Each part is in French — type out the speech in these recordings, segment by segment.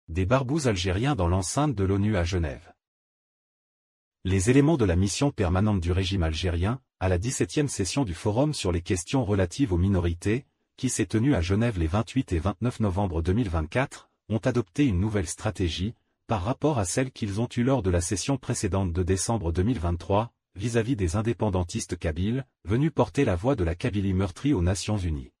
Des barbouzes algériens dans l'enceinte de l'ONU à Genève. Les éléments de la mission permanente du régime algérien, à la 17e session du Forum sur les questions relatives aux minorités, qui s'est tenue à Genève les 28 et 29 novembre 2024, ont adopté une nouvelle stratégie, par rapport à celle qu'ils ont eue lors de la session précédente de décembre 2023, vis-à-vis des indépendantistes kabyles, venus porter la voix de la Kabylie meurtrie aux Nations Unies.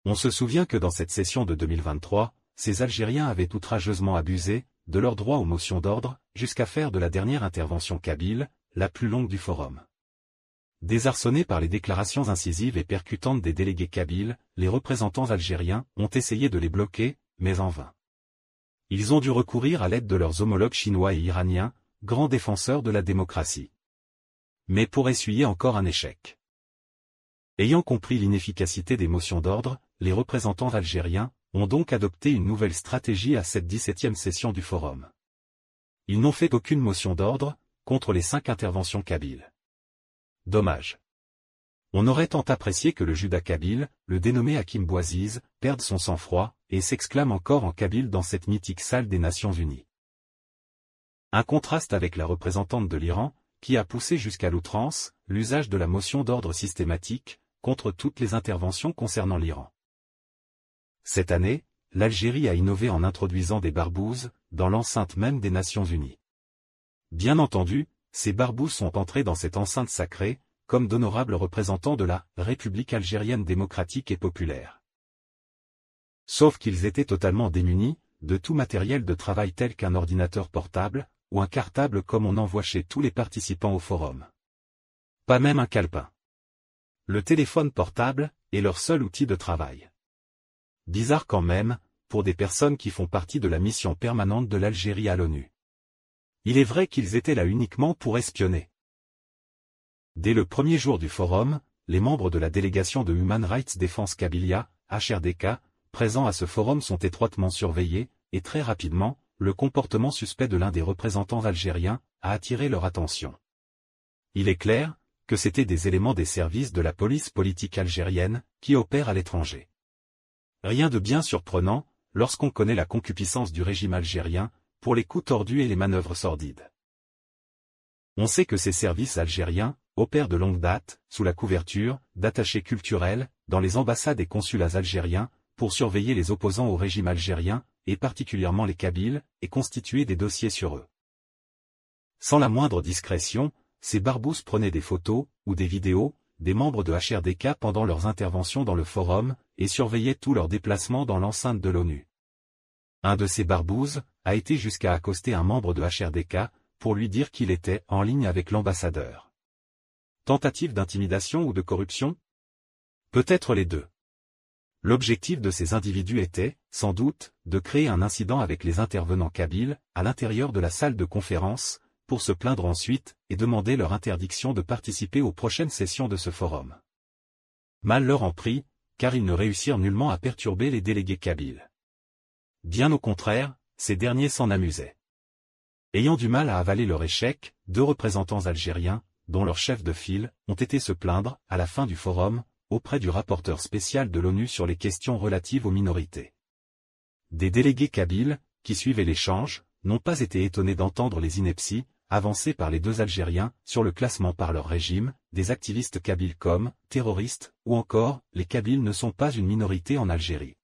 On se souvient que dans cette session de 2023, ces Algériens avaient outrageusement abusé de leur droit aux motions d'ordre, jusqu'à faire de la dernière intervention kabyle, la plus longue du forum. Désarçonnés par les déclarations incisives et percutantes des délégués kabyles, les représentants algériens ont essayé de les bloquer, mais en vain. Ils ont dû recourir à l'aide de leurs homologues chinois et iraniens, grands défenseurs de la démocratie. Mais pour essuyer encore un échec. Ayant compris l'inefficacité des motions d'ordre, les représentants algériens ont donc adopté une nouvelle stratégie à cette 17e session du Forum. Ils n'ont fait aucune motion d'ordre contre les 5 interventions kabyles. Dommage. On aurait tant apprécié que le Juda kabyle, le dénommé Hakim Bouaziz, perde son sang-froid et s'exclame encore en kabyle dans cette mythique salle des Nations Unies. Un contraste avec la représentante de l'Iran, qui a poussé jusqu'à l'outrance l'usage de la motion d'ordre systématique contre toutes les interventions concernant l'Iran. Cette année, l'Algérie a innové en introduisant des barbouzes dans l'enceinte même des Nations Unies. Bien entendu, ces barbouzes sont entrés dans cette enceinte sacrée, comme d'honorables représentants de la République algérienne démocratique et populaire. Sauf qu'ils étaient totalement démunis de tout matériel de travail tel qu'un ordinateur portable, ou un cartable comme on en voit chez tous les participants au forum. Pas même un calepin. Le téléphone portable est leur seul outil de travail. Bizarre quand même, pour des personnes qui font partie de la mission permanente de l'Algérie à l'ONU. Il est vrai qu'ils étaient là uniquement pour espionner. Dès le premier jour du forum, les membres de la délégation de Human Rights Defense Kabylia, HRDK, présents à ce forum sont étroitement surveillés, et très rapidement, le comportement suspect de l'un des représentants algériens a attiré leur attention. Il est clair que c'étaient des éléments des services de la police politique algérienne qui opèrent à l'étranger. Rien de bien surprenant, lorsqu'on connaît la concupiscence du régime algérien, pour les coups tordus et les manœuvres sordides. On sait que ces services algériens opèrent de longue date, sous la couverture d'attachés culturels, dans les ambassades et consulats algériens, pour surveiller les opposants au régime algérien, et particulièrement les Kabyles, et constituer des dossiers sur eux. Sans la moindre discrétion, ces barbouzes prenaient des photos, ou des vidéos, des membres de HRDK pendant leurs interventions dans le forum, et surveillaient tous leurs déplacements dans l'enceinte de l'ONU. Un de ces barbouzes a été jusqu'à accoster un membre de HRDK, pour lui dire qu'il était en ligne avec l'ambassadeur. Tentative d'intimidation ou de corruption? Peut-être les deux. L'objectif de ces individus était, sans doute, de créer un incident avec les intervenants kabyles, à l'intérieur de la salle de conférence, pour se plaindre ensuite, et demander leur interdiction de participer aux prochaines sessions de ce forum. Mal leur en prit, car ils ne réussirent nullement à perturber les délégués kabyles. Bien au contraire, ces derniers s'en amusaient. Ayant du mal à avaler leur échec, 2 représentants algériens, dont leurs chefs de file, ont été se plaindre, à la fin du forum, auprès du rapporteur spécial de l'ONU sur les questions relatives aux minorités. Des délégués kabyles, qui suivaient l'échange, n'ont pas été étonnés d'entendre les inepties, avancées par les 2 Algériens, sur le classement par leur régime, des activistes kabyles comme, terroristes, ou encore, les Kabyles ne sont pas une minorité en Algérie.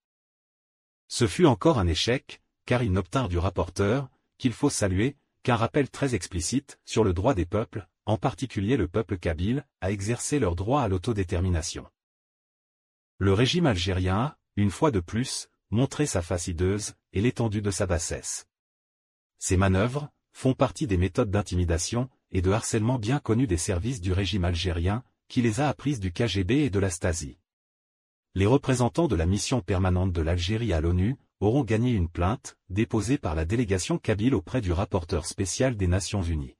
Ce fut encore un échec, car ils n'obtinrent du rapporteur, qu'il faut saluer, qu'un rappel très explicite sur le droit des peuples, en particulier le peuple kabyle, à exercer leur droit à l'autodétermination. Le régime algérien a, une fois de plus, montré sa face hideuse et l'étendue de sa bassesse. Ces manœuvres font partie des méthodes d'intimidation et de harcèlement bien connues des services du régime algérien, qui les a apprises du KGB et de la Stasi. Les représentants de la mission permanente de l'Algérie à l'ONU auront gagné une plainte, déposée par la délégation kabyle auprès du rapporteur spécial des Nations Unies.